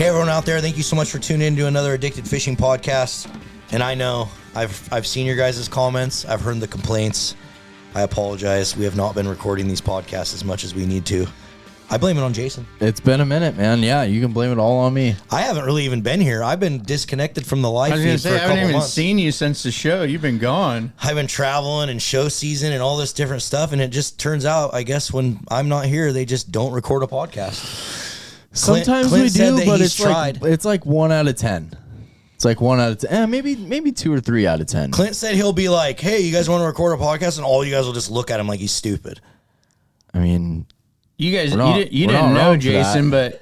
Hey, everyone out there, thank you so much for tuning in to another Addicted Fishing podcast. And I know I've seen your guys' comments. I've heard the complaints. I apologize. We have not been recording these podcasts as much as we need to. I blame it on Jason. It's been a minute, man. Yeah, you can blame it all on me. I haven't really even been here. I've been disconnected from the live feed for a couple months. I haven't even seen you since the show. You've been gone. I've been traveling and show season and all this different stuff, and it just turns out, I guess, when I'm not here, they just don't record a podcast. Sometimes Clint we do, but it's like 1 out of 10. It's like 1 out of 10. Maybe 2 or 3 out of 10. Clint said he'll be like, "Hey, you guys want to record a podcast?" And all you guys will just look at him like he's stupid. I mean, you guys, you didn't know, Jason, but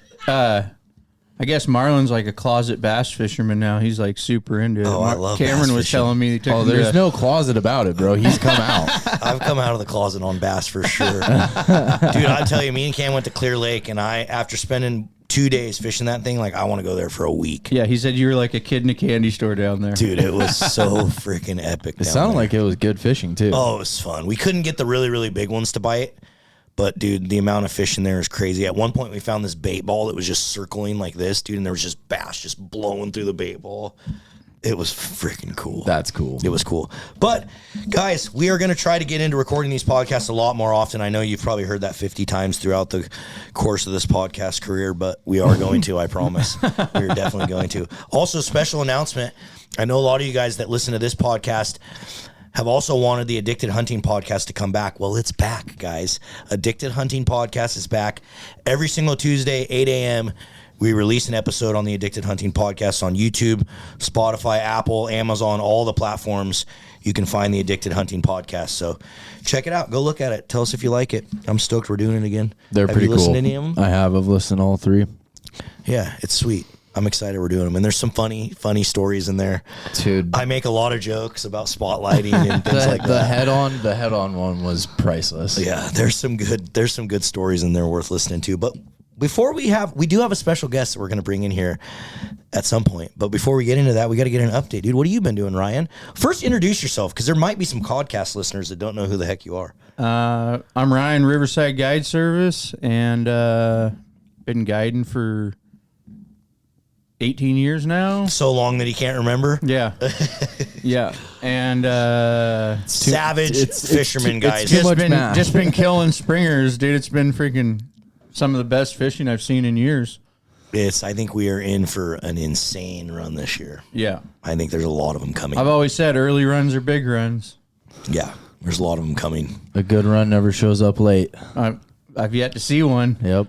I guess Marlon's like a closet bass fisherman now. He's like super into it. Oh, I love Cameron bass was fishing. telling me. There's no closet about it, bro. He's come out. I've come out of the closet on bass for sure. Dude, I tell you, me and Cam went to Clear Lake, and after spending 2 days fishing that thing, like, I want to go there for a week. Yeah, he said you were like a kid in a candy store down there. Dude, it was so freaking epic. It sounded like it was good fishing, too. Oh, it was fun. We couldn't get the really, really big ones to bite. But, dude, the amount of fish in there is crazy. At one point, we found this bait ball that was just circling like this, dude, and there was just bass just blowing through the bait ball. It was freaking cool. That's cool. It was cool. But, guys, we are going to try to get into recording these podcasts a lot more often. I know you've probably heard that 50 times throughout the course of this podcast career, but we are going to, I promise. We're definitely going to. Also, special announcement. I know a lot of you guys that listen to this podcast have also wanted the Addicted Hunting podcast to come back. Well, it's back, guys. Addicted Hunting podcast is back. Every single Tuesday, 8 a.m., we release an episode on the Addicted Hunting podcast on YouTube, Spotify, Apple, Amazon, all the platforms. You can find the Addicted Hunting podcast. So check it out. Go look at it. Tell us if you like it. I'm stoked we're doing it again. They're have pretty you listened cool. to any of them? I have. I've listened to all 3. Yeah, it's sweet. I'm excited we're doing them. And there's some funny stories in there. Dude. I make a lot of jokes about spotlighting and things like that. The head-on one was priceless. Yeah, there's some good stories in there worth listening to. But before we do have a special guest that we're going to bring in here at some point. But before we get into that, we got to get an update. Dude, what have you been doing, Ryan? First, introduce yourself, because there might be some podcast listeners that don't know who the heck you are. I'm Ryan, Riverside Guide Service, and been guiding for 18 years now. So long that he can't remember? Yeah. Yeah. And savage fisherman, guys. Just been killing springers, dude. It's been freaking some of the best fishing I've seen in years. I think we are in for an insane run this year. Yeah. I think there's a lot of them coming. I've always said early runs are big runs. Yeah. There's a lot of them coming. A good run never shows up late. I've yet to see one. Yep.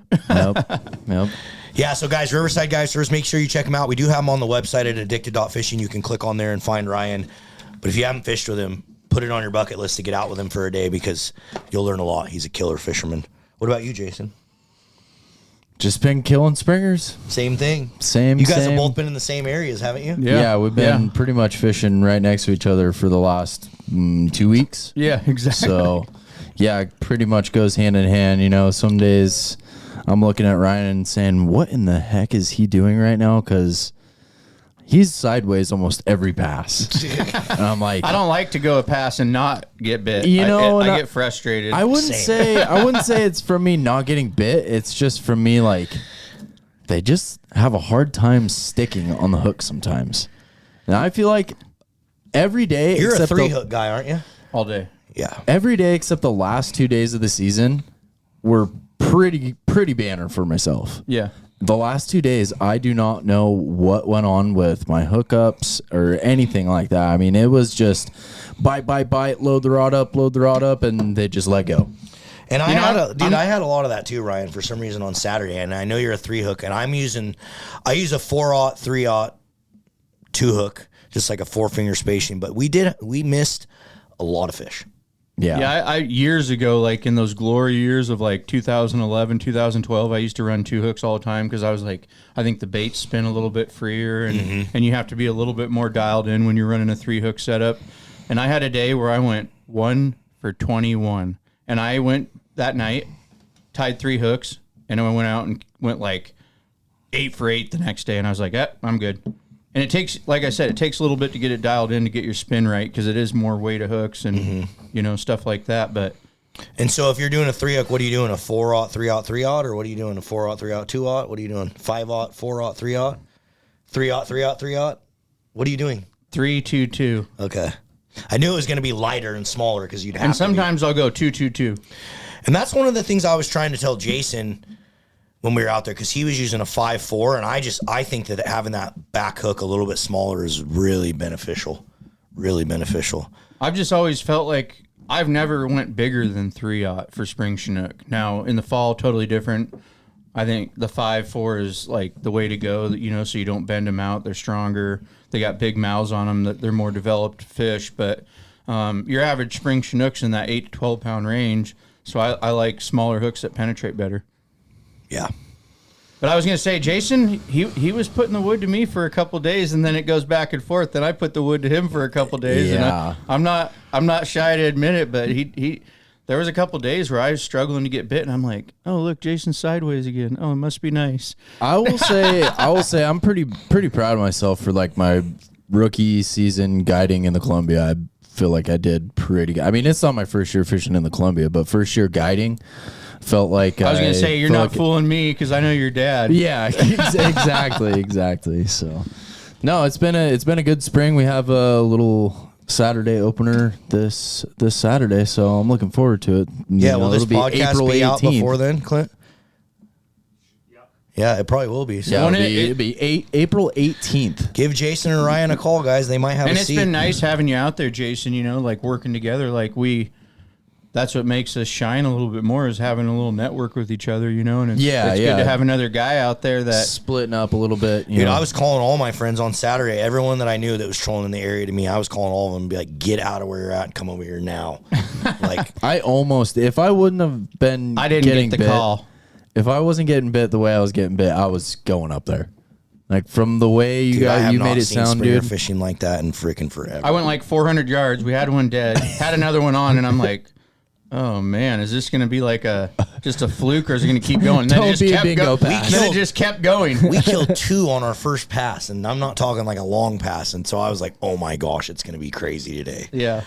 Yeah, so guys, Riverside Guide Service, make sure you check them out. We do have them on the website at addicted.fishing. You can click on there and find Ryan. But if you haven't fished with him, put it on your bucket list to get out with him for a day, because you'll learn a lot. He's a killer fisherman. What about you, Jason? Just been killing springers. Same thing. You guys have both been in the same areas, haven't you? Yeah, we've been pretty much fishing right next to each other for the last 2 weeks. Yeah, exactly. So, yeah, it pretty much goes hand in hand. You know, some days I'm looking at Ryan and saying, what in the heck is he doing right now? Because he's sideways almost every pass. And I'm like, I don't like to go a pass and not get bit. I get frustrated. I wouldn't say it's from me not getting bit. It's just from me, like, they just have a hard time sticking on the hook sometimes. And I feel like every day, you're a 3-hook guy, aren't you? All day. Yeah. Every day except the last 2 days of the season were pretty banner for myself. Yeah. The last 2 days, I do not know what went on with my hookups or anything like that. I mean, it was just bite, load the rod up, and they just let go. And I had a lot of that too, Ryan, for some reason on Saturday. And I know you're a 3-hook, and I use a 4-aught, 3-aught, 2-hook, just like a 4-finger spacing. But we missed a lot of fish. Yeah. I years ago, like in those glory years of like 2011, 2012, I used to run 2 hooks all the time, because I was like, I think the baits spin a little bit freer, and and you have to be a little bit more dialed in when you're running a 3-hook setup. And I had a day where I went 1 for 21, and I went that night, tied 3 hooks, and then I went out and went like 8 for 8 the next day, and I was like, I'm good. And it takes, like I said, it takes a little bit to get it dialed in to get your spin right, because it is more weight of hooks and, you know, stuff like that. But And so if you're doing a 3-hook, what are you doing? A 4-aught, 3-aught, 3-aught? Or what are you doing? A 4-aught, 3-aught, 2-aught? What are you doing? 5-aught, 4-aught, 3-aught? 3-aught, 3-aught, 3-aught? What are you doing? 3-2-2. Okay. I knew it was going to be lighter and smaller because you'd have And sometimes I'll go 2-2-2. And that's one of the things I was trying to tell Jason when we were out there, because he was using a 5.4, and I think that having that back hook a little bit smaller is really beneficial. Really beneficial. I've just always felt like I've never went bigger than 3-aught for spring Chinook. Now, in the fall, totally different. I think the 5.4 is like the way to go, you know, so you don't bend them out. They're stronger. They got big mouths on them. That they're more developed fish. But your average spring Chinook's in that 8 to 12 pound range. So I like smaller hooks that penetrate better. Yeah. But I was going to say, Jason, he was putting the wood to me for a couple of days, and then it goes back and forth. Then I put the wood to him for a couple of days. Yeah. And I'm not shy to admit it, but there was a couple of days where I was struggling to get bit, and I'm like, oh, look, Jason's sideways again. Oh, it must be nice. I will say I'm pretty proud of myself for like my rookie season guiding in the Columbia. I feel like I did pretty good. I mean, it's not my first year fishing in the Columbia, but first year guiding felt like I was going to say, you're not fooling me because I know your dad. Yeah, exactly. So, no, it's been a good spring. We have a little Saturday opener this Saturday, so I'm looking forward to it. Yeah, will this it'll podcast be out before then, Clint? Yeah, it probably will be. So Yeah, it'll be April 18th. give Jason and Ryan a call, guys. They might have And a it's seat. been nice having you out there, Jason, you know, like working together. Like that's what makes us shine a little bit more, is having a little network with each other, you know, and it's good to have another guy out there that Splitting up a little bit. Dude, I was calling all my friends on Saturday. Everyone that I knew that was trolling in the area to me, I was calling all of them and be like, get out of where you're at and come over here now. Like, if I wouldn't have been I didn't getting get the bit, call. if I wasn't getting bit the way I was getting bit, I was going up there. Like from the way you dude, I have you not made it seen sound, springer dude. fishing like that in freaking forever. I went like 400 yards. We had one dead, had another one on, and I'm like, oh man, is this going to be like just a fluke, or is it going to keep going? And then Don't it be a just kept bingo going. pass. Then it just kept going. We killed 2 on our first pass, and I'm not talking like a long pass. And so I was like, oh my gosh, it's going to be crazy today. Yeah.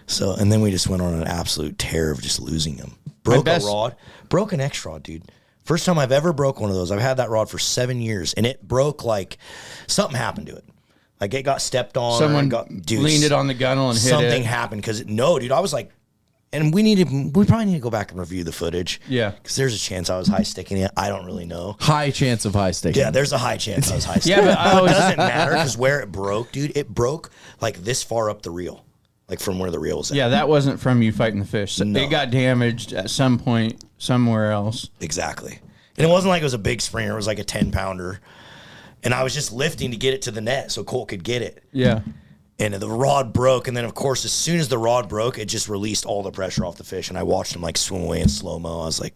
So, and then we just went on an absolute tear of just losing them. Broke a rod, broke an X rod, dude. First time I've ever broke one of those. I've had that rod for 7 years, and it broke like something happened to it. Like it got stepped on. Someone dude, leaned it on the gunnel and hit it. something happened because dude, I was like, and we probably need to go back and review the footage. Yeah. Because there's a chance I was high sticking it. I don't really know. High chance of high sticking. Yeah, there's a high chance I was high sticking. Yeah, but it doesn't matter because where it broke, dude, it broke like this far up the reel, like from where the reel was at. Yeah, that wasn't from you fighting the fish. So No. It got damaged at some point somewhere else. Exactly. And it wasn't like it was a big springer. It was like a 10-pounder. And I was just lifting to get it to the net so Colt could get it. Yeah. And the rod broke. And then, of course, as soon as the rod broke, it just released all the pressure off the fish. And I watched him like swim away in slow-mo. I was like,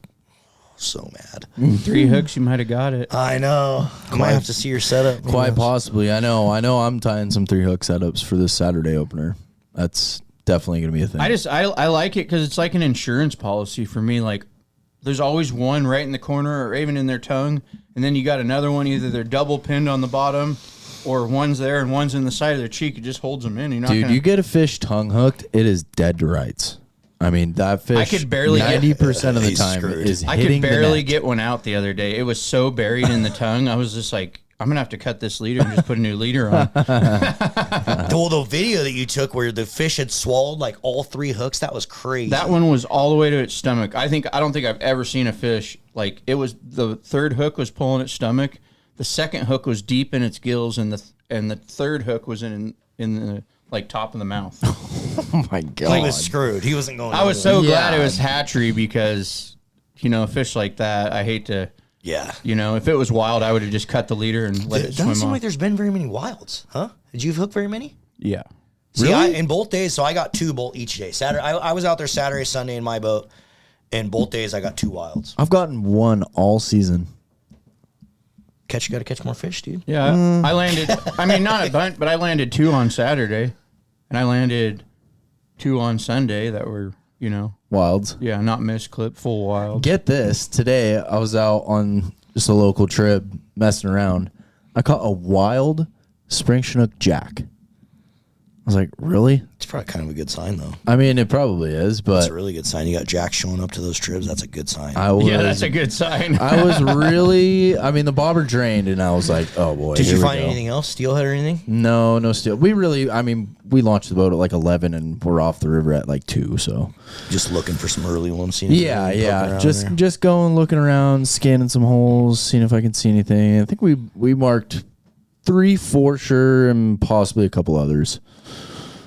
so mad. 3 hooks, you might have got it. I know. I might have to see your setup. Quite possibly. I know I'm tying some 3-hook setups for this Saturday opener. That's definitely going to be a thing. I like it because it's like an insurance policy for me. Like, there's always one right in the corner or even in their tongue, and then you got another one, either they're double pinned on the bottom or one's there and one's in the side of their cheek. It just holds them in. Dude, you get a fish tongue hooked, it is dead to rights. I mean, that fish, I could barely 90% of the He's time screwed. is I hitting could barely the net. get one out the other day. It was so buried in the tongue. I was just like, I'm going to have to cut this leader and just put a new leader on. Well, the video that you took where the fish had swallowed like all 3 hooks, that was crazy. That one was all the way to its stomach. I don't think I've ever seen a fish like it was. The third hook was pulling its stomach. The second hook was deep in its gills, and the third hook was in the like top of the mouth. Oh my God. He was screwed. He wasn't going I was anywhere. so glad it was hatchery because, you know, a fish like that, I hate to, Yeah. you know, if it was wild, I would have just cut the leader and let it Doesn't swim seem off. like there's been very many wilds, huh? Did you hook very many? Yeah. See, in both days, so I got 2 bolt each day. Saturday, I was out there Saturday, Sunday in my boat, and both days I got 2 wilds. I've gotten 1 all season. You got to catch more fish, dude. Yeah. I landed, I mean, not a bunch, but I landed 2 on Saturday, and I landed 2 on Sunday that were, you know, Wilds. yeah, not misclipped, full wild. Get this. Today, I was out on just a local trip messing around. I caught a wild spring Chinook jack. I was like, really? It's probably kind of a good sign, though. I mean, it probably is, but It's a really good sign. You got Jack showing up to those trips. That's a good sign. That's a good sign. I was really, I mean, the bobber drained, and I was like, oh boy. Did you here we find go. anything else, steelhead or anything? No steel. We launched the boat at like 11, and we're off the river at like 2. So Just looking for some early ones. Seeing if yeah, there's anything poking around there. just going, looking around, scanning some holes, seeing if I can see anything. I think we marked 3 for sure, and possibly a couple others.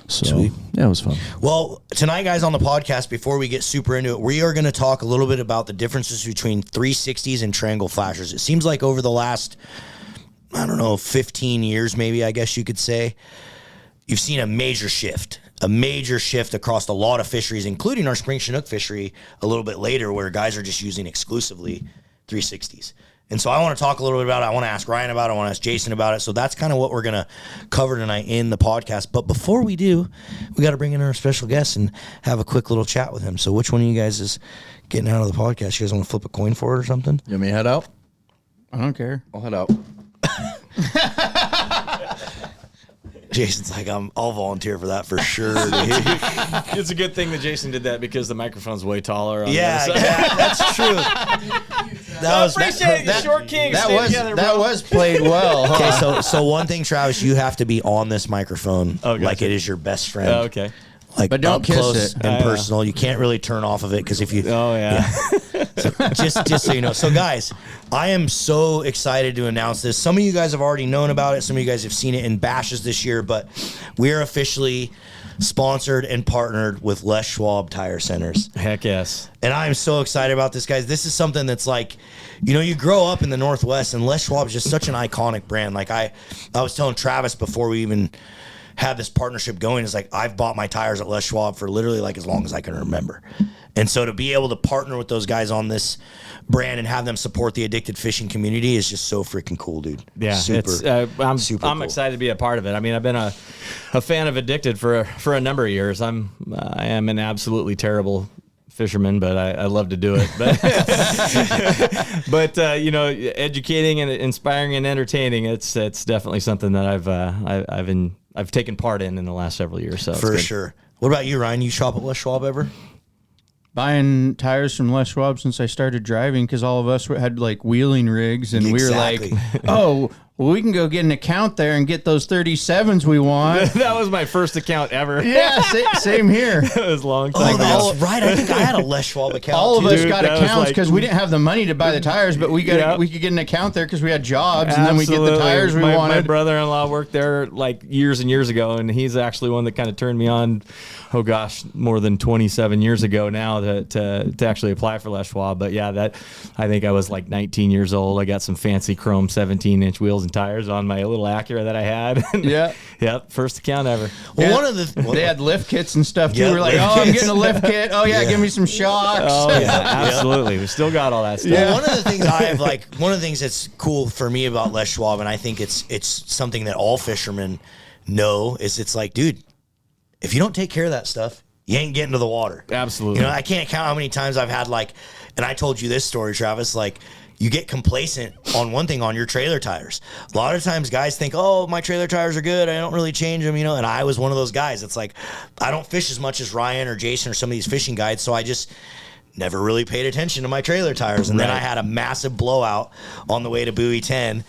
So Sweet. yeah, it was fun. Well, tonight, guys, on the podcast, before we get super into it, we are going to talk a little bit about the differences between 360s and triangle flashers. It seems like over the last, 15 years, maybe, I guess you could say, you've seen a major shift across a lot of fisheries, including our spring Chinook fishery a little bit later, where guys are just using exclusively 360s. And so I want to talk a little bit about it. I want to ask Ryan about it. I want to ask Jason about it. So that's kind of what we're going to cover tonight in the podcast. But before we do, we got to bring in our special guest and have a quick little chat with him. So which one of you guys is getting out of the podcast? You guys want to flip a coin for it or something? You want me to head out? I don't care. I'll head out. Jason's like, I'll volunteer for that for sure, dude. It's a good thing that Jason did that because the microphone's way taller. On Yeah, the other side. that's true. Appreciate it, short king. That was played well. Huh? Okay, so one thing, Travis, you have to be on this microphone Oh, gotcha. like it is your best friend. Oh, okay. Like But don't up kiss close it. and personal. You can't really turn off of it because if you Oh yeah. just so you know. So guys, I am so excited to announce this. Some of you guys have already known about it. Some of you guys have seen it in bashes this year, but we're officially sponsored and partnered with Les Schwab Tire Centers. Heck yes. And I'm so excited about this, guys. This is something that's like, you grow up in the Northwest, and Les Schwab is just such an iconic brand. Like I was telling Travis before we even had this partnership going, is like I've bought my tires at Les Schwab for literally like as long as I can remember. And so to be able to partner with those guys on this brand and have them support the addicted fishing community is just so freaking cool, dude. Yeah, super. I'm cool. excited to be a part of it. I mean, I've been a fan of Addicted for a number of years. I am an absolutely terrible fisherman, but I love to do it. But educating and inspiring and entertaining, it's definitely something that I've taken part in the last several years. So For sure. What about you, Ryan? You shop at Les Schwab ever? Buying tires from Les Schwab since I started driving, because all of us had like wheeling rigs, and Exactly. we were like, oh, well, we can go get an account there and get those 37s we want. that was my first account ever. Yeah, same here. It was a long Oh, time. that's right. I think I had a Les Schwab account. All of too. us Dude, got that was accounts like- because we didn't have the money to buy the tires, but we Yeah. could get an account there because we had jobs, and then we get the Absolutely. tires we My wanted. brother-in-law worked there like years and years ago, and he's actually one that kind of turned me on. Oh gosh, more than 27 years ago now to actually apply for Les Schwab. But yeah, I think I was like 19 years old. I got some fancy chrome 17-inch wheels and tires on my little Acura that I had. Yeah. Yep. First account ever. Well, Yeah. one of the They had lift kits and stuff too. Yeah, We're like, lift oh, I'm kits. getting a lift kit. Oh yeah, Yeah. give me some shocks. Oh yeah, absolutely. We still got all that stuff. Well, one of the things one of the things that's cool for me about Les Schwab, and I think it's something that all fishermen know, is it's like, dude, if you don't take care of that stuff, you ain't getting to the water. Absolutely. I can't count how many times I've had and I told you this story, Travis, you get complacent on one thing on your trailer tires. A lot of times guys think, oh, my trailer tires are good, I don't really change them, and I was one of those guys. It's like, I don't fish as much as Ryan or Jason or some of these fishing guides, so I just never really paid attention to my trailer tires. And then I had a massive blowout on the way to Buoy 10.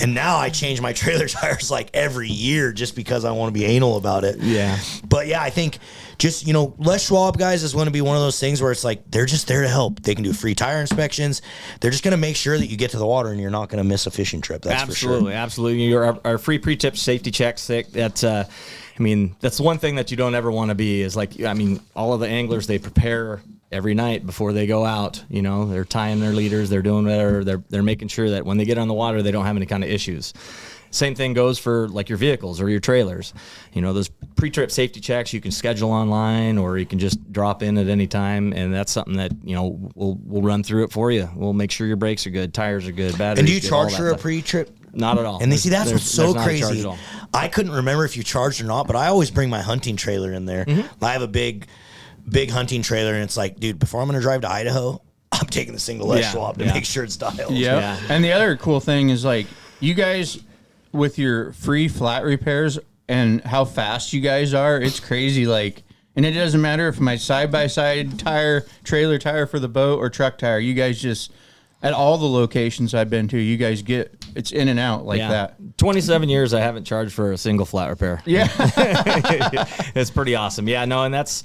And now I change my trailer tires every year just because I want to be anal about it. Yeah. But yeah, I think just, Les Schwab, guys, is going to be one of those things where it's like, they're just there to help. They can do free tire inspections. They're just going to make sure that you get to the water and you're not going to miss a fishing trip. That's Absolutely, for sure. absolutely. Our free pre-tip safety checks. That's that's one thing that you don't ever want to be is all of the anglers, they prepare every night before they go out. They're tying their leaders, they're doing whatever, they're making sure that when they get on the water, they don't have any kind of issues. Same thing goes for your vehicles or your trailers. Those pre-trip safety checks you can schedule online, or you can just drop in at any time, and that's something that we'll run through it for you. We'll make sure your brakes are good, tires are good, batteries. And do you good, all charge that for a stuff. pre-trip? Not at all. And that's what's so there's not a charge crazy. at all. I couldn't remember if you charged or not, but I always bring my hunting trailer in there. I have a big hunting trailer, and it's like, dude, before I'm going to drive to Idaho, I'm taking the single Les Yeah, Schwab to yeah. make sure it's dialed. Yeah. And the other cool thing is you guys with your free flat repairs and how fast you guys are, it's crazy. Like, and it doesn't matter if my side-by-side tire, trailer tire for the boat or truck tire, you guys just, at all the locations I've been to, you guys it's in and out like that. 27 years I haven't charged for a single flat repair. Yeah. It's pretty awesome. Yeah, no, and it's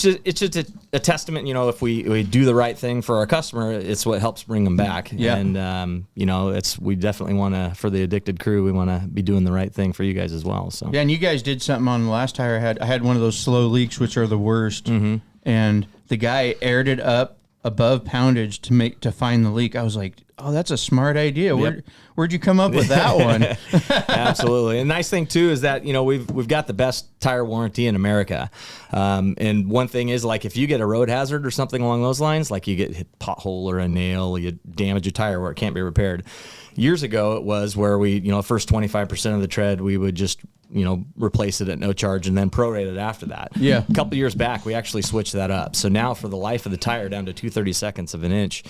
just a testament, you know, if we do the right thing for our customer, it's what helps bring them back. Yeah. And, you know, we definitely want to, for the Addicted crew, we want to be doing the right thing for you guys as well. So Yeah, and you guys did something on the last tire I had. I had one of those slow leaks, which are the worst. Mm-hmm. And the guy aired it up above poundage to find the leak. I was like, oh, that's a smart idea. Yep. Where'd you come up with that one? Absolutely. And nice thing too is that, you know, we've got the best tire warranty in America. And one thing is, like, if you get a road hazard or something along those lines, like you get hit pothole or a nail, you damage your tire where it can't be repaired. Years ago, it was where we, you know, first 25% of the tread, we would just, you know, replace it at no charge and then prorate it after that. Yeah. A couple years back, we actually switched that up. So now for the life of the tire down to 2/32 of an inch,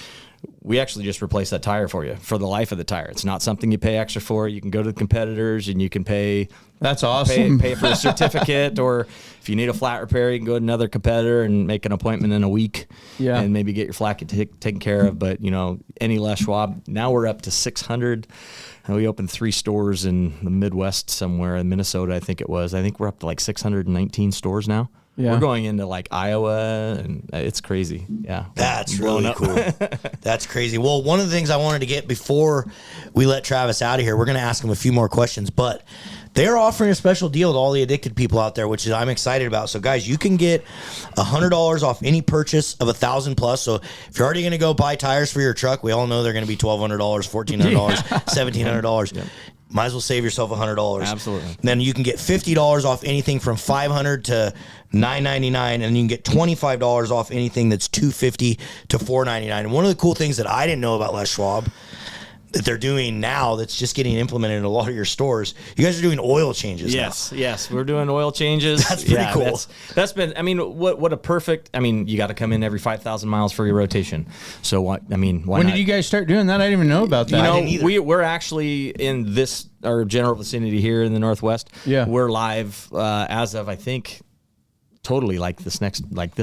we actually just replace that tire for you for the life of the tire. It's not something you pay extra for. You can go to the competitors and you can pay. That's awesome. Pay for a certificate, or if you need a flat repair, you can go to another competitor and make an appointment in a week. Yeah. And maybe get your flat taken care of. But, you know, any Les Schwab, now we're up to 600. And we opened 3 stores in the Midwest somewhere in Minnesota, I think it was. I think we're up to like 619 stores now. Yeah. We're going into like Iowa, and it's crazy. Yeah. That's really cool. That's crazy. Well, one of the things I wanted to get before we let Travis out of here, we're going to ask him a few more questions, but they're offering a special deal to all the addicted people out there, which is I'm excited about. So, guys, you can get $100 off any purchase of $1,000 plus. So, if you're already going to go buy tires for your truck, we all know they're going to be $1,200, $1,400, $1,700. Yep. Might as well save yourself $100. Absolutely. Then you can get $50 off anything from $500 to $999, and you can get $25 off anything that's $250 to $499. And one of the cool things that I didn't know about Les Schwab that they're doing now that's just getting implemented in a lot of your stores, you guys are doing oil changes now. Yes, we're doing oil changes. That's pretty cool. That's been, I mean, what a perfect, I mean, you got to come in every 5,000 miles for your rotation. So what, I mean, why When not? did you guys start doing that? I didn't even know about that. You know, we're actually in our general vicinity here in the Northwest. Yeah. We're live as of, I think, totally like this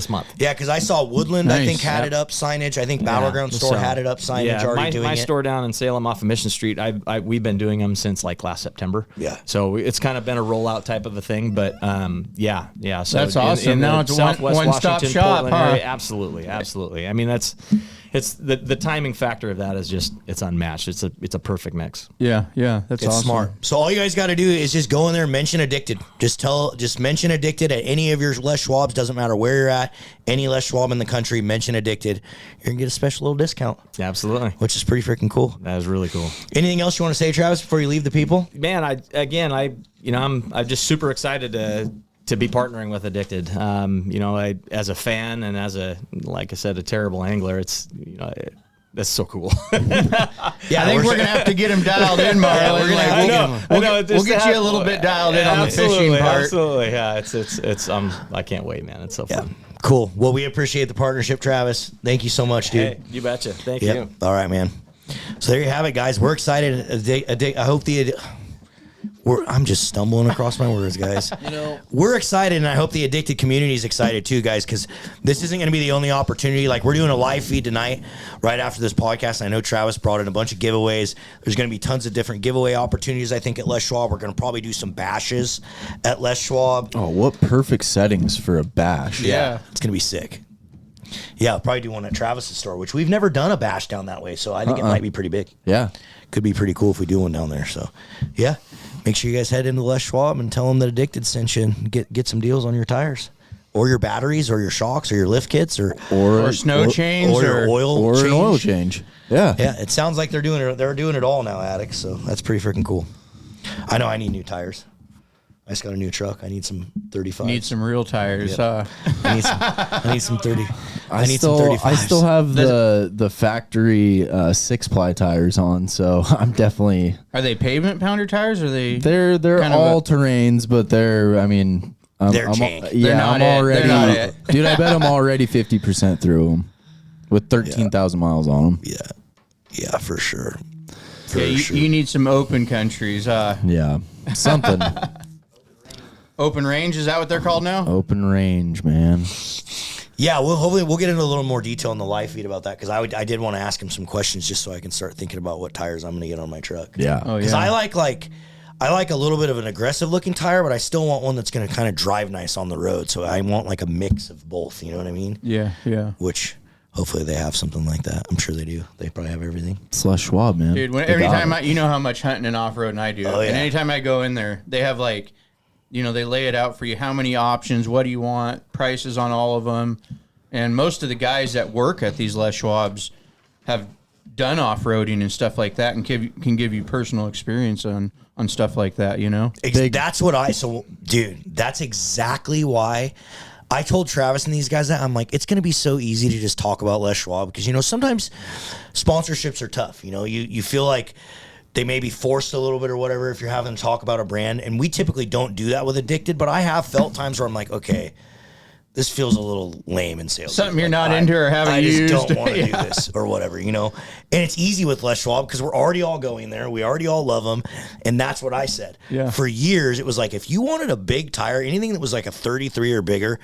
month. Yeah, because I saw Woodland, I think, had it up signage. I think Battleground Store had it up signage already doing it. My store down in Salem off of Mission Street, we've been doing them since like last September. Yeah. So it's kind of been a rollout type of a thing, but yeah. So that's awesome. Now it's one-stop shop, Portland huh? area, absolutely. I mean, it's the timing factor of that is just, it's unmatched. It's a perfect mix. Yeah, that's It's awesome. smart. So all you guys got to do is just go in there and mention Addicted. Just mention Addicted at any of your Les Schwabs. Doesn't matter where you're at. Any Les Schwab in the country, mention Addicted. You're going to get a special little discount. Absolutely. Which is pretty freaking cool. That is really cool. Anything else you want to say, Travis, before you leave the people? Man, I'm just super excited to be partnering with Addicted. You know, as a fan and as like I said, a terrible angler, it's, you know, that's so cool. Yeah, I think we're gonna have to get him dialed in, Marl. We'll get you a little bit dialed in on the fishing part. Absolutely, yeah. It's I can't wait, man. It's so fun. Cool. Well, we appreciate the partnership, Travis. Thank you so much, dude. Hey, you betcha. Thank you. All right, man. So there you have it, guys. We're excited. I hope I'm just stumbling across my words, guys. You know, we're excited, and I hope the Addicted community is excited too, guys, because this isn't going to be the only opportunity. Like, we're doing a live feed tonight right after this podcast. I know Travis brought in a bunch of giveaways. There's going to be tons of different giveaway opportunities, I think, at Les Schwab. We're going to probably do some bashes at Les Schwab. Oh, what perfect settings for a bash. Yeah. It's going to be sick. Yeah, I'll probably do one at Travis's store, which we've never done a bash down that way, so I think it might be pretty big. Yeah. Could be pretty cool if we do one down there. So, yeah. Make sure you guys head into Les Schwab and tell them that Addicted sent you and get some deals on your tires or your batteries or your shocks or your lift kits or snow chains or your oil change. An oil change. Yeah. Yeah, it sounds like they're doing it. They're doing it all now, addicts. So that's pretty freaking cool. I know I need new tires. I just got a new truck. I need some 35. Need some real tires. Yep. I need some 30. I still have the factory 6-ply tires on, so I'm definitely. Are they pavement pounder tires? Or They're all terrains, but they're. I mean, they're jank. I'm already. Dude, I bet I'm already 50% through them with 13,000 miles on them. Yeah, for sure. You need some open countries. Yeah, something. Open range, is that what they're called now? Open range, man. Yeah, hopefully we'll get into a little more detail in the live feed about that because I did want to ask him some questions just so I can start thinking about what tires I'm going to get on my truck. Yeah. Oh, Because yeah. I like a little bit of an aggressive looking tire, but I still want one that's going to kind of drive nice on the road. So I want like a mix of both. You know what I mean? Yeah, yeah. Which hopefully they have something like that. I'm sure they do. They probably have everything. Slush Schwab, man. Dude, They got anytime it. you know how much hunting and off-roading I do. Oh, yeah. And anytime I go in there, they have like, they lay it out for you. How many options? What do you want? Prices on all of them. And most of the guys that work at these Les Schwabs have done off-roading and stuff like that and can give you personal experience on stuff like that, That's what dude, that's exactly why I told Travis and these guys that I'm like, it's going to be so easy to just talk about Les Schwab because, sometimes sponsorships are tough. You feel like they may be forced a little bit or whatever if you're having to talk about a brand. And we typically don't do that with Addicted, but I have felt times where I'm like, okay, this feels a little lame in sales. Something you're not into or haven't used. I just don't want to do this or whatever, And it's easy with Les Schwab because we're already all going there. We already all love them. And that's what I said. Yeah. For years, it was like, if you wanted a big tire, anything that was like a 33 or bigger,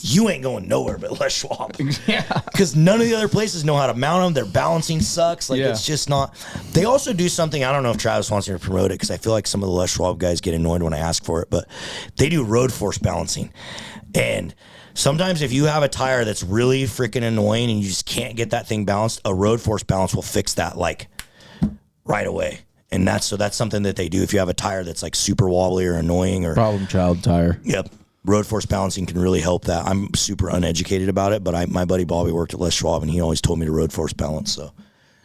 you ain't going nowhere but Les Schwab. Yeah. Because none of the other places know how to mount them. Their balancing sucks. Like, it's just not. They also do something, I don't know if Travis wants me to promote it because I feel like some of the Les Schwab guys get annoyed when I ask for it, but they do road force balancing. And sometimes if you have a tire that's really freaking annoying and you just can't get that thing balanced, a road force balance will fix that like right away. And that's something that they do if you have a tire that's like super wobbly or annoying or Problem child tire. Yep. Road force balancing can really help that. I'm super uneducated about it, but my buddy Bobby worked at Les Schwab and he always told me to road force balance. So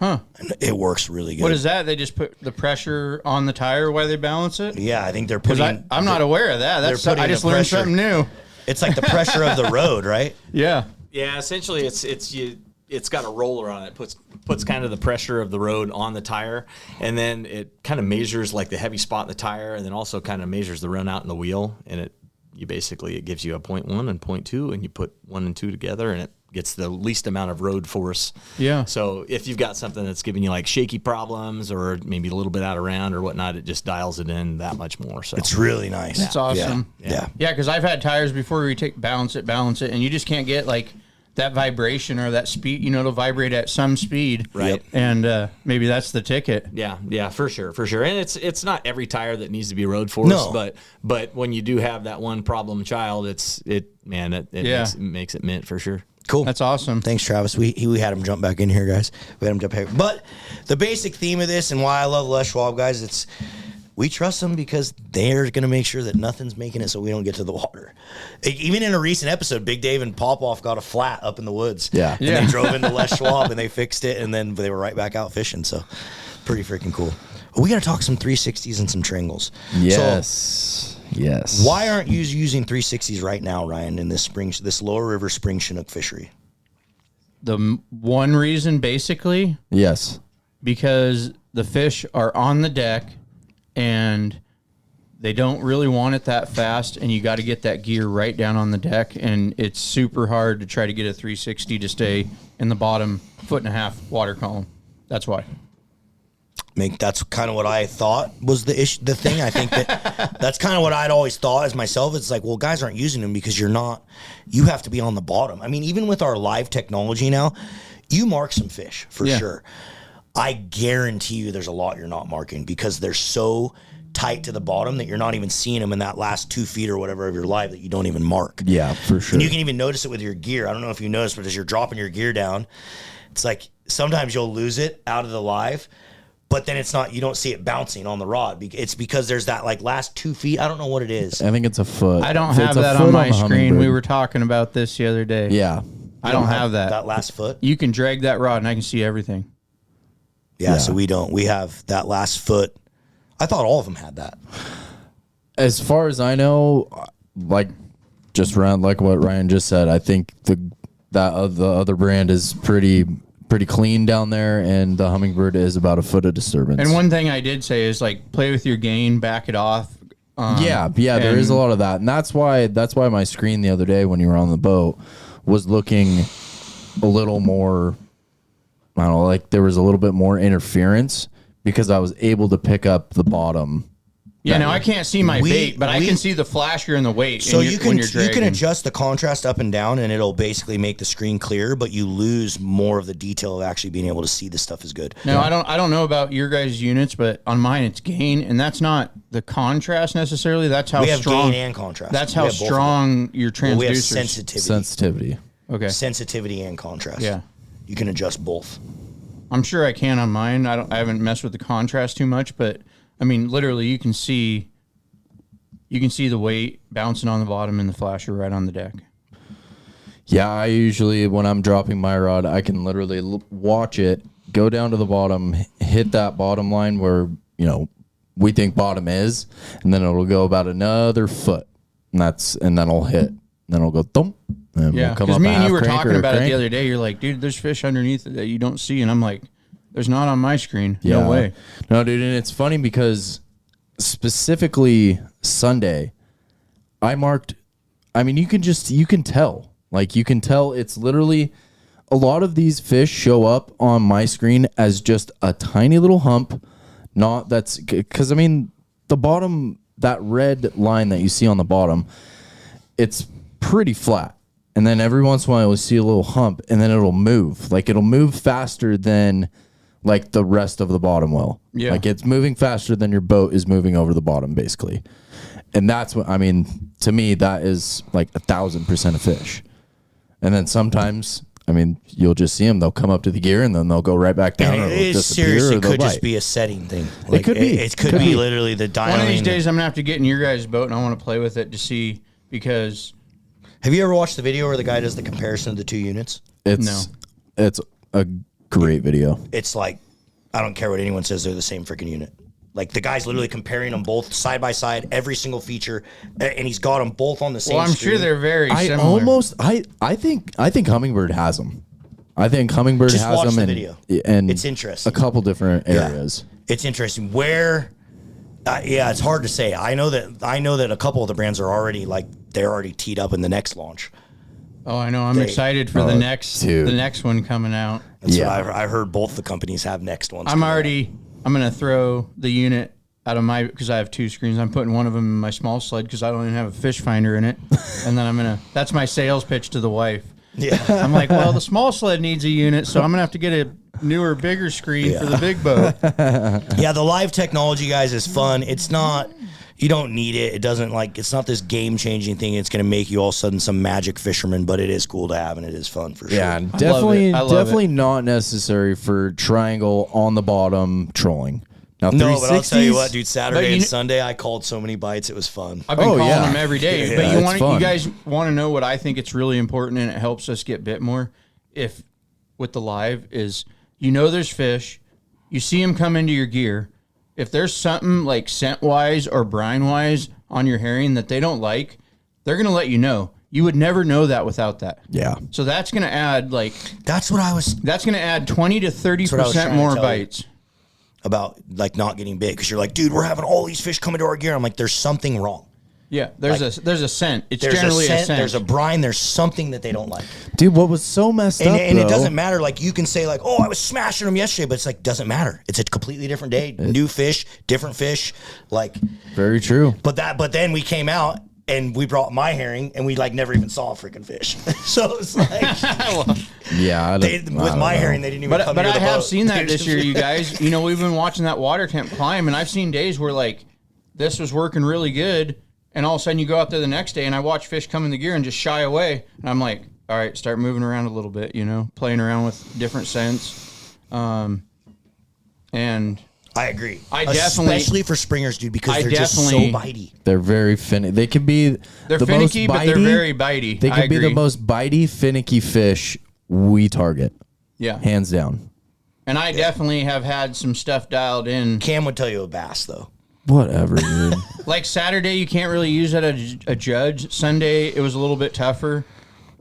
and it works really good. What is that? They just put the pressure on the tire while they balance it? Yeah, I think they're Because putting. I'm not aware of that. I just learned something new. It's like the pressure of the road, right? Yeah. Yeah, essentially it's got a roller on it. Puts kind of the pressure of the road on the tire, and then it kind of measures like the heavy spot in the tire, and then also kind of measures the run out in the wheel, and it gives you a 0.1 and 0.2, and you put 1 and 2 together, and it gets the least amount of road force. Yeah. So if you've got something that's giving you like shaky problems or maybe a little bit out of round or whatnot, it just dials it in that much more. So It's really nice. That's awesome. Yeah. Yeah, because I've had tires before where you balance it, and you just can't get like that vibration or that speed. It'll vibrate at some speed. Right. And maybe that's the ticket. Yeah, for sure. And it's not every tire that needs to be road force, No. but when you do have that one problem child, it makes it mint for sure. Cool. That's awesome. Thanks, Travis. We had him jump back in here, guys. We had him jump back. But the basic theme of this and why I love Les Schwab, guys, we trust them because they're going to make sure that nothing's making it so we don't get to the water. Even in a recent episode, Big Dave and Popoff got a flat up in the woods. Yeah. And they drove into Les Schwab and they fixed it, and then they were right back out fishing. So pretty freaking cool. We got to talk some 360s and some Tringles. Yes. Yes. Why aren't you using 360s right now, Ryan, in this Lower River Spring Chinook fishery? The one reason, basically, Yes. because the fish are on the deck and they don't really want it that fast, and you got to get that gear right down on the deck, and it's super hard to try to get a 360 to stay in the bottom 1.5 water column. That's why. That's kind of what I thought was the issue. The thing I think that's kind of what I'd always thought as myself. It's like, well, guys aren't using them because you have to be on the bottom. I mean, even with our live technology now, you mark some fish for sure. I guarantee you there's a lot you're not marking because they're so tight to the bottom that you're not even seeing them in that last 2 feet or whatever of your live that you don't even mark. Yeah, for sure. And you can even notice it with your gear. I don't know if you noticed, but as you're dropping your gear down, it's like sometimes you'll lose it out of the live, but then you don't see it bouncing on the rod. It's because there's that like last 2 feet. I don't know what it is. I think it's a foot. I don't It's have a that foot on my the screen. We Hummingbird. were talking about this the other day. Yeah. I don't have that. That last foot. You can drag that rod and I can see everything. Yeah, so we don't. We have that last foot. I thought all of them had that. As far as I know, like just around like what Ryan just said, I think the other brand is pretty clean down there, and the Hummingbird is about a foot of disturbance. And one thing I did say is like play with your gain, back it off. Yeah, there is a lot of that, and that's why my screen the other day when you were on the boat was looking a little more. I don't know, like there was a little bit more interference because I was able to pick up the bottom Yeah, now I can't see my bait, but I we- can see the flasher and the weight. So when you're you can dragging. adjust the contrast up and down, and it'll basically make the screen clear, but you lose more of the detail of actually being able to see the stuff is good. No, I don't know about your guys' units, but on mine it's gain, and that's not the contrast necessarily. That's how We have strong gain and contrast. That's We how have both of strong your Well, we have transducers. sensitivity. Okay, Sensitivity and contrast. Yeah. You can adjust both. I'm sure I can on mine. I haven't messed with the contrast too much, but I mean, literally, you can see the weight bouncing on the bottom and the flasher right on the deck. Yeah, I usually, when I'm dropping my rod, I can literally watch it, go down to the bottom, hit that bottom line where, we think bottom is, and then it'll go about another foot. And then it'll hit. And then it'll go thump. And Yeah, we'll come because up me a and you half were crank talking or a about it crank. the other day. You're like, dude, there's fish underneath it that you don't see. And I'm like, there's not on my screen. Yeah. No way. No, dude, and it's funny because specifically Sunday, I marked, you can tell. Like, you can tell it's literally, a lot of these fish show up on my screen as just a tiny little hump. Because, the bottom, that red line that you see on the bottom, it's pretty flat. And then every once in a while you'll see a little hump, and then it'll move. Like, it'll move faster than like the rest of the bottom well. Yeah. Like, it's moving faster than your boat is moving over the bottom, basically. And that's what, to me, that is like 1,000% a fish. And then sometimes, you'll just see them. They'll come up to the gear and then they'll go right back down. And Or it they'll is disappear seriously or they'll could just bite. be a setting thing. Like, could be. It could Could be be. literally the dialing. One of these days, I'm gonna have to get in your guys' boat and I want to play with it to see, because Have you ever watched the video where the guy does the comparison of the two units? It's a great video. It's like, I don't care what anyone says, they're the same freaking unit. Like, the guy's literally comparing them both side by side, every single feature, and he's got them both on the same well, I'm screen. sure they're very I similar. I think Hummingbird has them. I think Hummingbird Just has watch them the in, video. and It's interesting. A couple different areas. It's interesting. Where, it's hard to say. I know that a couple of the brands are already, they're already teed up in the next launch. Oh, I know. I'm excited for the next one coming out. That's what I heard both the companies have next ones. I'm going to throw the unit out of because I have two screens. I'm putting one of them in my small sled because I don't even have a fish finder in it. And then that's my sales pitch to the wife. Yeah. I'm like, well, the small sled needs a unit, so I'm going to have to get a newer, bigger screen for the big boat. Yeah, the live technology, guys, is fun. It's not, you don't need it. It doesn't it's not this game-changing thing. It's going to make you all of a sudden some magic fisherman, but it is cool to have and it is fun for sure. Yeah, I love definitely it. not necessary for triangle on the bottom trolling. Now, No, but I'll tell you 360s what, dude, Saturday and Sunday, I called so many bites. It was fun. I've been calling yeah. them every day. Yeah, But it's you fun. guys want to know what I think it's really important and it helps us get bit more? If with the live is, there's fish, you see them come into your gear. If there's something like scent wise or brine wise on your herring that they don't like, they're going to let you know. You would never know that without that. Yeah. So that's going to add That's what I was that's going to add 20 to what I was 30% trying more to tell you. bites. about, not getting bit, because you're like, dude, we're having all these fish come into our gear. I'm like, there's something wrong. Yeah, there's a scent. It's There's generally a scent, a scent. there's a brine, there's something that they don't like. Dude, what was so messed up, And it though- doesn't matter. You can say, oh, I was smashing them yesterday, but it's doesn't matter. It's a completely different day. New fish, different fish. Very true. But then we came out and we brought my herring and we never even saw a freaking fish. So it's Yeah. with my herring, they didn't even come But near I the have boat. seen that They this just- year, you guys. We've been watching that water temp climb, and I've seen days where this was working really good, and all of a sudden you go out there the next day, and I watch fish come in the gear and just shy away, and I'm like, all right, start moving around a little bit, playing around with different scents, and I agree. Especially for springers, dude, because they're just so bitey. They're very finicky. They can be they're the finicky, most but they're bitey- very bitey. They I can be the agree. most bitey, finicky fish we target. Yeah, Hands down. and I definitely have had some stuff dialed in. Cam would tell you a bass, though. Whatever, dude. Like Saturday, you can't really use it as a judge. Sunday, it was a little bit tougher,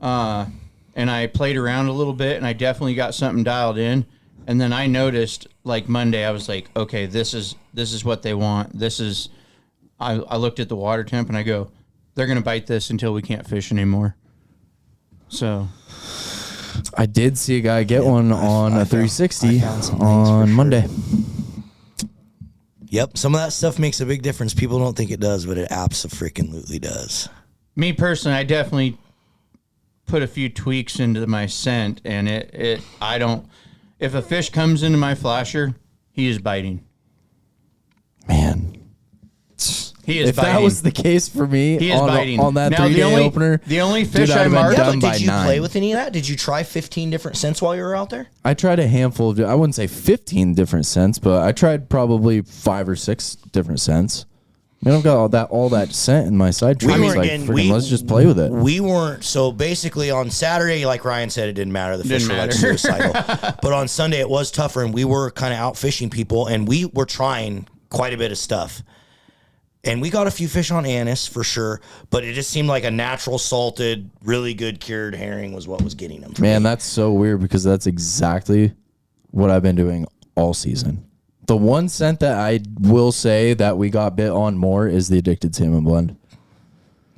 and I played around a little bit, and I definitely got something dialed in. And then I noticed, Monday, I was like, okay, this is what they want. I looked at the water temp, and I go, they're gonna bite this until we can't fish anymore. So I did see a guy get one on a 360 I found some things for on sure. Monday. Yep. Some of that stuff makes a big difference. People don't think it does, but it abso-freaking-lutely does. Me personally, I definitely put a few tweaks into my scent, and I don't. If a fish comes into my flasher, he is biting. Man. He is If biting. that was the case for me He is biting. on that Now, 3-day opener, the only fish dude, I I'd have been marked- Yeah, done but by did you 9. play with any of that? Did you try 15 different scents while you were out there? I tried a handful of, I wouldn't say 15 different scents, but I tried probably 5 or 6 different scents. I mean, I've got all that scent in my side tree. weren't Like, getting- freaking, let's just play with it. We weren't. So basically on Saturday, like Ryan said, it didn't matter. The fish Didn't were like matter. suicidal. But on Sunday, it was tougher, and we were kind of out fishing people, and we were trying quite a bit of stuff. And we got a few fish on anise for sure, but it just seemed like a natural salted, really good cured herring was what was getting them. For Man, me. that's so weird because that's exactly what I've been doing all season. The one scent that I will say that we got bit on more is the Addicted Salmon Blend.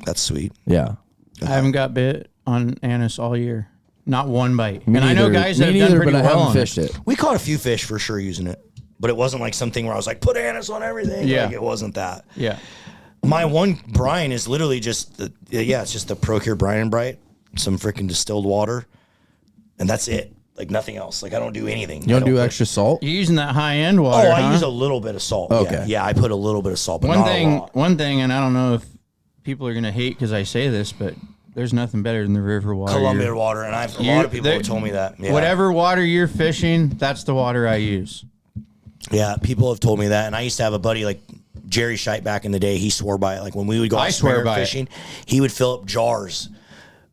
That's sweet. Yeah. I haven't got bit on anise all year. Not one bite. Me And I know neither. guys that Me have done neither, pretty but I well haven't on it. fished it. We caught a few fish for sure using it, but it wasn't like something where I was like, put anise on everything. Yeah. Like, it wasn't that. Yeah. My one brine is literally just it's just the Procure Brine and Bright, some freaking distilled water, and that's it. Like nothing else. Like I don't do anything. You don't I do put- extra salt? You're using that high end Oh, water. I huh? use a little bit of salt. Okay. Yeah, I put a little bit of salt, but not a lot. One thing, and I don't know if people are gonna hate because I say this, but there's nothing better than the river water. Columbia water, and a lot of people have told me that. Yeah. Whatever water you're fishing, that's the water I use. Yeah, people have told me that, and I used to have a buddy like Jerry Scheidt back in the day. He swore by it. Like when we would go I out swear springer by it. fishing, he would fill up jars.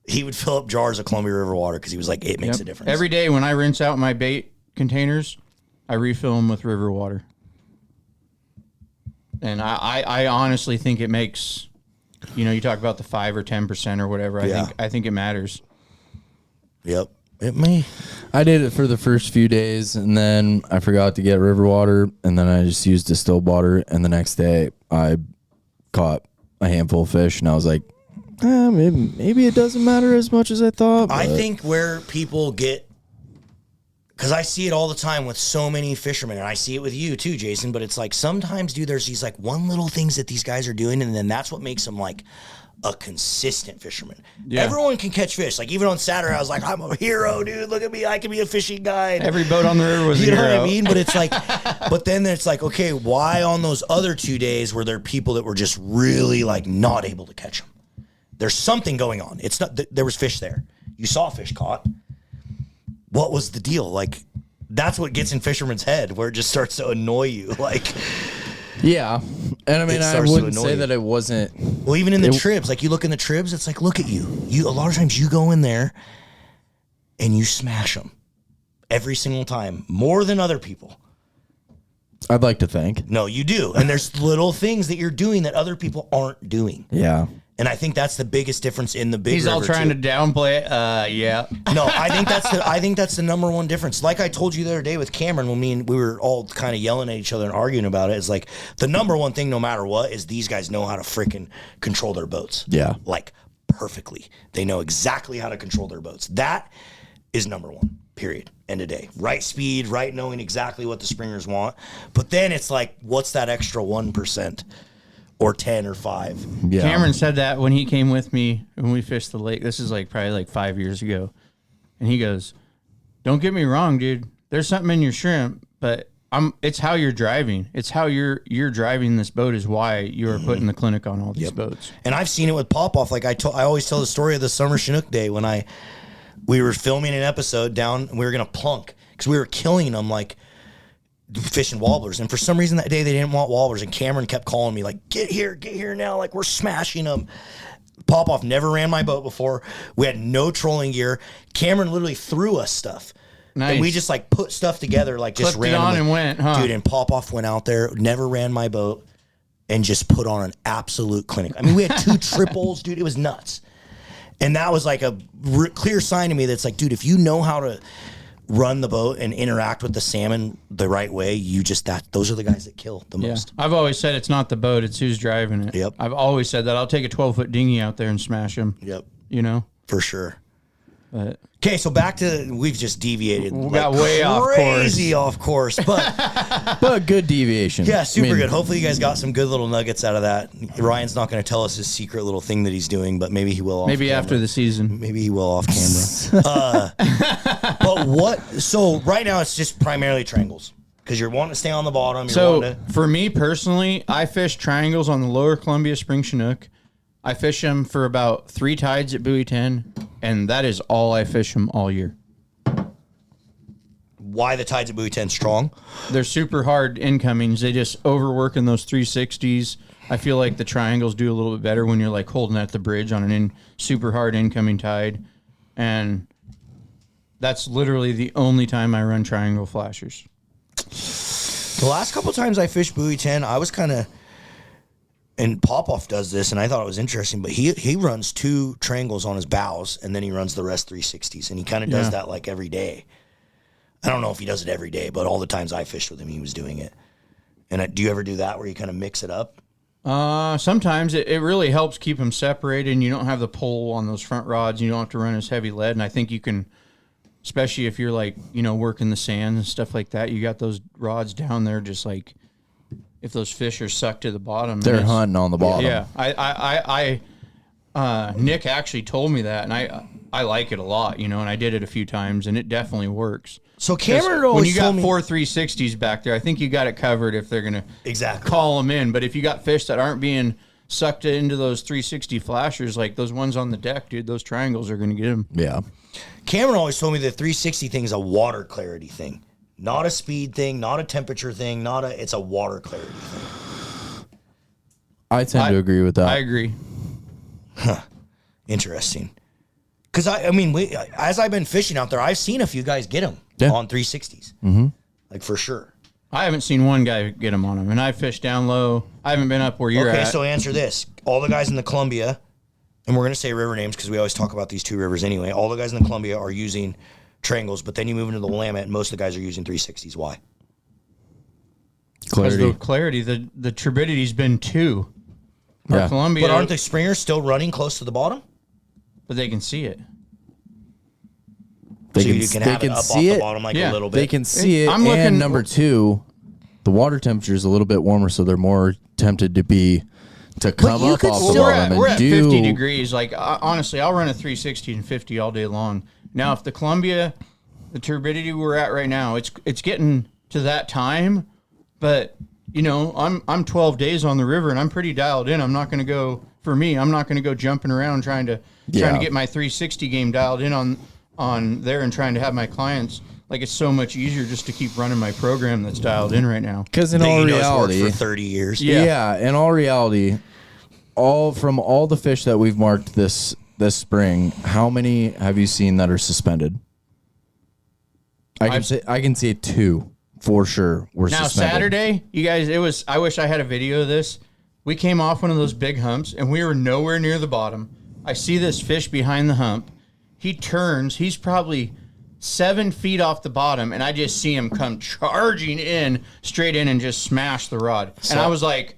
He would fill up jars of Columbia River water because he was like, it makes Yep. a difference. Every day when I rinse out my bait containers, I refill them with river water. And I honestly think it makes, you talk about the 5 or 10% or whatever. Yeah. I think it matters. Yep, it may. I did it for the first few days, and then I forgot to get river water, and then I just used distilled water, and the next day I caught a handful of fish, and I was like, maybe it doesn't matter as much as I thought. I but- think where people get, because I see it all the time with so many fishermen, and I see it with you too, Jason, but it's like sometimes, dude, there's these like one little things that these guys are doing, and then that's what makes them like a consistent fisherman. Yeah. Everyone can catch fish. Like even on Saturday, I was like, I'm a hero, dude. Look at me. I can be a fishing guide. Every boat on the river was You a know hero. what I mean? But it's like, but then it's like, okay, why on those other 2 days were there people that were just really like not able to catch them? There's something going on. It's not, there was fish there. You saw fish caught. What was the deal? Like, that's what gets in fisherman's head where it just starts to annoy you. Like, Yeah. And I mean, It I starts to wouldn't annoy say you. that it wasn't. well, even in the tribs, like you look in the tribs, it's like, look at you. A lot of times you go in there and you smash them every single time, more than other people. I'd like to think. No, you do. And there's little things that you're doing that other people aren't doing. Yeah. And I think that's the biggest difference in the big He's all river, trying too. to downplay it. Yeah. No, I think that's the number one difference. Like I told you the other day with Cameron, when we were all kind of yelling at each other and arguing about it, is like the number one thing, no matter what, is these guys know how to freaking control their boats. Yeah. Like perfectly. They know exactly how to control their boats. That is number one. Period. End of day. Right speed, right knowing exactly what the springers want. But then it's like, what's that extra 1%? Or 10 or 5. Yeah. Cameron said that when he came with me when we fished the lake. This is probably 5 years ago. And he goes, "Don't get me wrong, dude. There's something in your shrimp, but it's how you're driving. It's how you're driving this boat is why you are putting the clinic on all these boats." And I've seen it with Popoff. Like I always tell the story of the summer Chinook day when we were filming an episode down and we were going to plunk because we were killing them like fishing wobblers. And for some reason that day they didn't want wobblers. And Cameron kept calling me like, get here now. Like we're smashing them. Popoff never ran my boat before. We had no trolling gear. Cameron literally threw us stuff. Nice. And we just like put stuff together, like just Clipped it randomly. on and went, huh? Dude, and Popoff went out there, never ran my boat, and just put on an absolute clinic. I mean, we had 2 triples, dude. It was nuts. And that was like a clear sign to me that's like, dude, if you know how to run the boat and interact with the salmon the right way, those are the guys that kill the Yeah. most. I've always said it's not the boat, it's who's driving it. Yep. I've always said that. I'll take a 12-foot dinghy out there and smash them. Yep, You know? for sure. But Okay, so back to we've just deviated. We got way off course. Crazy off course, but But good deviation. yeah, super good. Hopefully, you guys got some good little nuggets out of that. Ryan's not going to tell us his secret little thing that he's doing, but maybe he will. maybe off after camera. the season. Maybe he will off camera. But what? So right now it's just primarily triangles because you're wanting to stay on the bottom. You're So wanting to, for me personally, I fish triangles on the lower Columbia Spring Chinook. I fish them for about 3 tides at buoy 10, and that is all I fish them all year. why the tides at buoy 10 strong? They're super hard incomings. They just overwork in those 360s. I feel like the triangles do a little bit better when you're like holding at the bridge on an super hard incoming tide, and that's literally the only time I run triangle flashers. The last couple times I fished buoy 10, I was kind of, and Popoff does this, and I thought it was interesting, but he runs 2 triangles on his bows, and then he runs the rest 360s, and he kind of does that like every day. I don't know if he does it every day, but all the times I fished with him, he was doing it. And do you ever do that where you kind of mix it up? Sometimes it really helps keep them separated, and you don't have the pull on those front rods. You don't have to run as heavy lead, and I think you can, especially if you're like, working the sand and stuff like that, you got those rods down there just like, if those fish are sucked to the bottom. They're hunting on the bottom. Yeah. Nick actually told me that, and I like it a lot, and I did it a few times, and it definitely works. So Cameron When always you got told me, 4 360s back there, I think you got it covered if they're going to call them in. But if you got fish that aren't being sucked into those 360 flashers, like those ones on the deck, dude, those triangles are going to get them. Yeah. Cameron always told me the 360 thing is a water clarity thing, not a speed thing, not a temperature thing, it's a water clarity thing. I tend to agree with that. I agree. Interesting. Because as I've been fishing out there, I've seen a few guys get them on 360s, like for sure. I haven't seen one guy get them on them, and I fished down low. I haven't been up where you're at. Okay, so answer this: all the guys in the Columbia, and we're going to say river names because we always talk about these 2 rivers anyway. All the guys in the Columbia are using triangles, but then you move into the Willamette, and most of the guys are using 360s. Why? Because Clarity. the clarity, the turbidity's been 2. Yeah. Our Columbia, But aren't the springers still running close to the bottom? but they can see it. They So can, you can they have can it up off see the it. bottom like Yeah, a little bit. They can see it. I'm looking- And number 2, the water temperature is a little bit warmer, so they're more tempted to come you up could off the still- bottom We're and at do 50 degrees. Like, honestly, I'll run a 360 and 50 all day long. Now, if the Columbia, the turbidity we're at right now, it's getting to that time, but I'm 12 days on the river and I'm pretty dialed in. I'm not going to go jumping around trying to get my 360 game dialed in on there and trying to have my clients. Like, it's so much easier just to keep running my program that's dialed in right now. Because in that all you know has worked reality, for 30 years. yeah, in all reality, from all the fish that we've marked this spring, how many have you seen that are suspended? I can say 2 for sure. Were Now suspended. Saturday, you guys, I wish I had a video of this. We came off one of those big humps and we were nowhere near the bottom. I see this fish behind the hump. He turns. He's probably 7 feet off the bottom, and I just see him come charging straight in and just smash the rod. And I was like,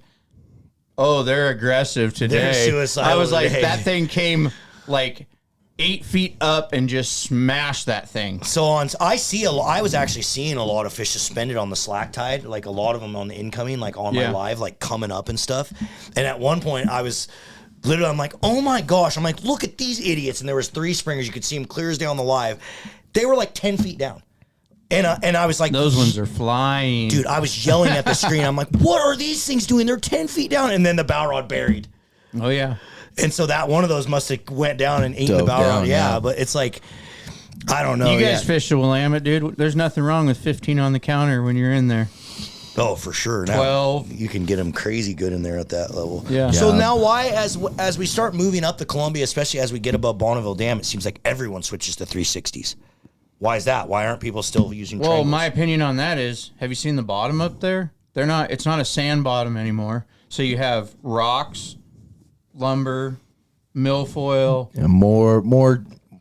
"Oh, they're aggressive today." They're suicidal I was like, today. that thing came like 8 feet up and just smashed that thing. So I was actually seeing a lot of fish suspended on the slack tide, like a lot of them on the incoming, like on my live, like coming up and stuff. And at one point I'm like, oh my gosh. I'm like, look at these idiots. And there was 3 springers. You could see them clear as day on the live. They were like 10 feet down. And I was like, Those ones are flying. dude, I was yelling at the screen. I'm like, what are these things doing? They're 10 feet down. And then the bow rod buried. Oh, yeah. And so that one of those must have went down and ate the Dove bow rod. down, Yeah, yeah. but it's like, I don't know. You guys fish the Willamette, dude. There's nothing wrong with 15 on the counter when you're in there. Oh, for sure. Now, 12. You can get them crazy good in there at that level. Yeah. So Yeah. now why, as we start moving up the Columbia, especially as we get above Bonneville Dam, it seems like everyone switches to 360s. Why is that? Why aren't people still using Well, triangles? my opinion on that is, have you seen the bottom up there? It's not a sand bottom anymore. So you have rocks, lumber, milfoil. And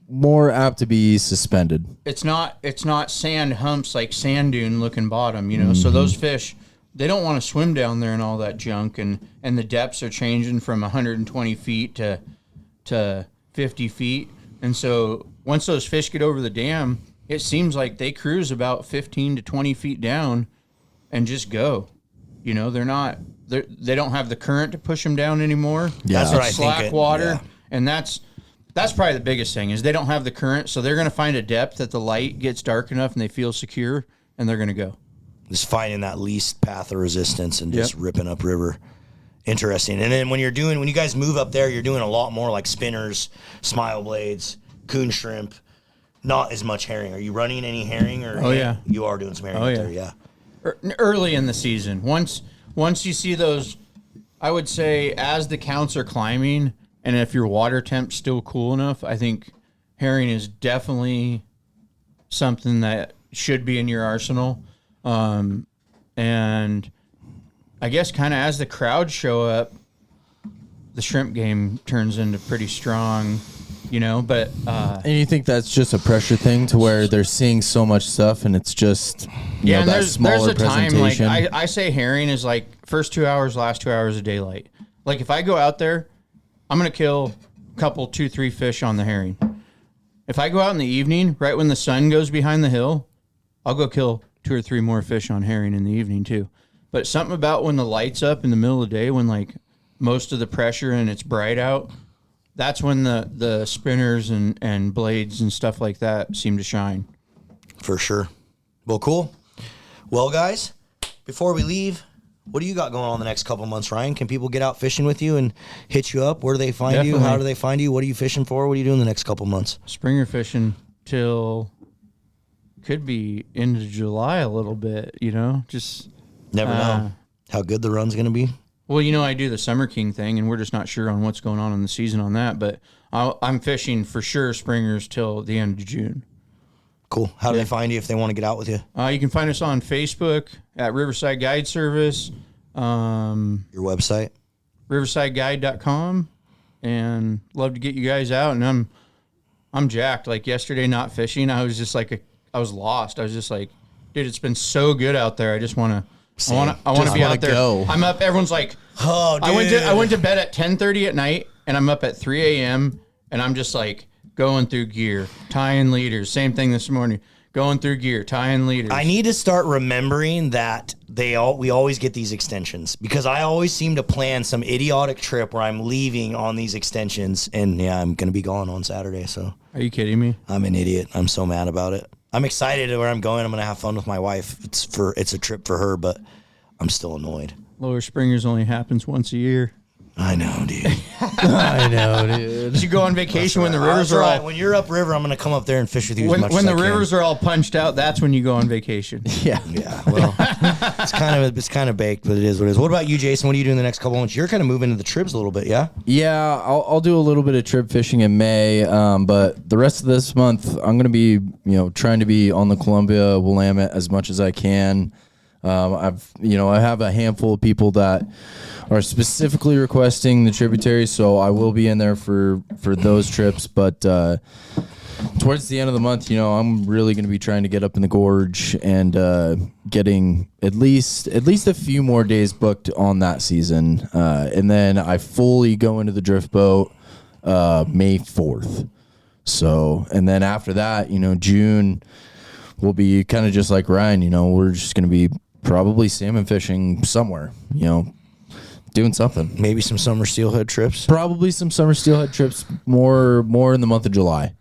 more apt to be suspended. It's not sand humps like sand dune looking bottom, So those fish, they don't want to swim down there and all that junk, and the depths are changing from 120 feet to 50 feet. And so once those fish get over the dam, it seems like they cruise about 15 to 20 feet down and just go. You know, they don't have the current to push them down anymore. Yeah. That's what I Slack think. water. Yeah. And that's probably the biggest thing is they don't have the current. So they're going to find a depth that the light gets dark enough and they feel secure and they're going to go. Just finding that least path of resistance and just ripping up river. Interesting. And then when you guys move up there, you're doing a lot more like spinners, smile blades, coon shrimp, not as much herring. Are you running any herring or? Oh, yeah. You are doing some herring up there, yeah. Early in the season. Once you see those, I would say as the counts are climbing and if your water temp's still cool enough, I think herring is definitely something that should be in your arsenal. And I guess kind of as the crowds show up, the shrimp game turns into pretty strong, you know, but And you think that's just a pressure thing to where they're seeing so much stuff and it's just you know, and that there's smaller a time like presentation? I say herring is like first 2 hours, last 2 hours of daylight. Like if I go out there, I'm gonna kill a couple, 2-3 fish on the herring. If I go out in the evening, right when the sun goes behind the hill, I'll go kill 2 or 3 more fish on herring in the evening too. But something about when the light's up in the middle of the day, when like most of the pressure and it's bright out, that's when the spinners and blades and stuff like that seem to shine. For sure. Well, cool. Well, guys, before we leave, what do you got going on the next couple months, Ryan? Can people get out fishing with you and hit you up? Where do they find you? Definitely. How do they find you? What are you fishing for? What are you doing the next couple months? Springer fishing till could be into July a little bit, you know, just Never know how good the run's going to be. well, you know, I do the Summer King thing, and we're just not sure on what's going on in the season on that. But I'm fishing for sure springers till the end of June. Cool. How do they find you if they want to get out with you? You can find us on Facebook at Riverside Guide Service, Your website? riversideguide.com, and love to get you guys out. And I'm jacked. Like yesterday, not fishing, I was just like I was lost. I was just like, dude, it's been so good out there. I just want to. I want to be out there. Go. I'm up. Everyone's like, Oh, dude. I went to bed at 10:30 at night, and I'm up at 3 a.m. and I'm just like going through gear, tying leaders. Same thing this morning, going through gear, tying leaders. I need to start remembering that we always get these extensions because I always seem to plan some idiotic trip where I'm leaving on these extensions, and yeah, I'm going to be gone on Saturday, so. Are you kidding me? I'm an idiot. I'm so mad about it. I'm excited to where I'm going. I'm going to have fun with my wife. It's a trip for her, but I'm still annoyed. Lower Springers only happens once a year. I know, dude. I know, dude. You go on vacation when the rivers That's are right. all When you're upriver, I'm going to come up there and fish with you as much when as the I can. rivers are all punched out. That's when you go on vacation. Yeah. Yeah, well, it's kind of baked, but it is what it is. What about you, Jason? What are you doing the next couple months? You're kind of moving into the trips a little bit, yeah? Yeah, I'll do a little bit of trip fishing in May, but the rest of this month I'm going to be, trying to be on the Columbia Willamette as much as I can. I have a handful of people that are specifically requesting the tributaries, so I will be in there for those trips. But towards the end of the month, I'm really going to be trying to get up in the gorge and getting at least a few more days booked on that season, and then I fully go into the drift boat May 4th. So, and then after that, June will be kind of just like Ryan. We're just going to be probably salmon fishing somewhere, doing something. Maybe some summer steelhead trips. Probably some summer steelhead trips, more in the month of July.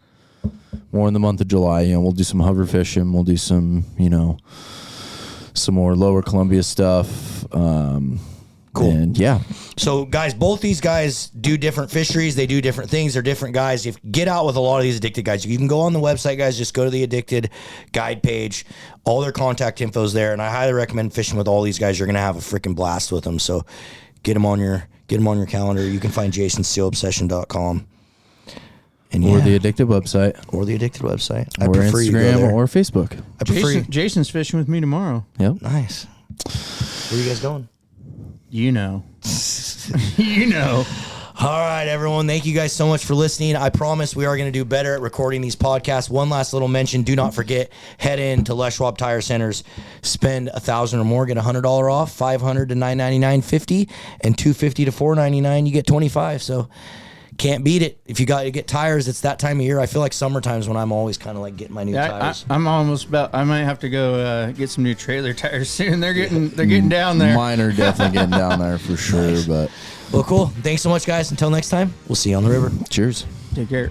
More in the month of July. We'll do some hover fishing. We'll do some, some more lower Columbia stuff. Cool. And yeah. So, guys, both these guys do different fisheries. They do different things. They're different guys. If get out with a lot of these addicted guys, you can go on the website, guys. Just go to the addicted guide page. All their contact info's there, and I highly recommend fishing with all these guys. You're gonna have a freaking blast with them. So, get them on your calendar. You can find jasonsteelobsession.com. And Or the addicted website. Or the addicted website. Or Instagram or Facebook. I prefer Jason's fishing with me tomorrow. Yep. Nice. Where are you guys going? You know. All right, everyone. Thank you guys so much for listening. I promise we are going to do better at recording these podcasts. One last little mention. Do not forget, head in to Les Schwab Tire Centers. Spend $1,000 or more, get $100 off. $500 to $999.50, and $250 to $499. You get $25. So can't beat it. If you got to get tires, it's that time of year. I feel like summertime's when I'm always kind of like getting my new tires. I'm almost about. I might have to go get some new trailer tires soon. They're getting down there. Mine are definitely getting down there for sure. Nice. But well, cool. Thanks so much, guys. Until next time, we'll see you on the river. cheers. Take care.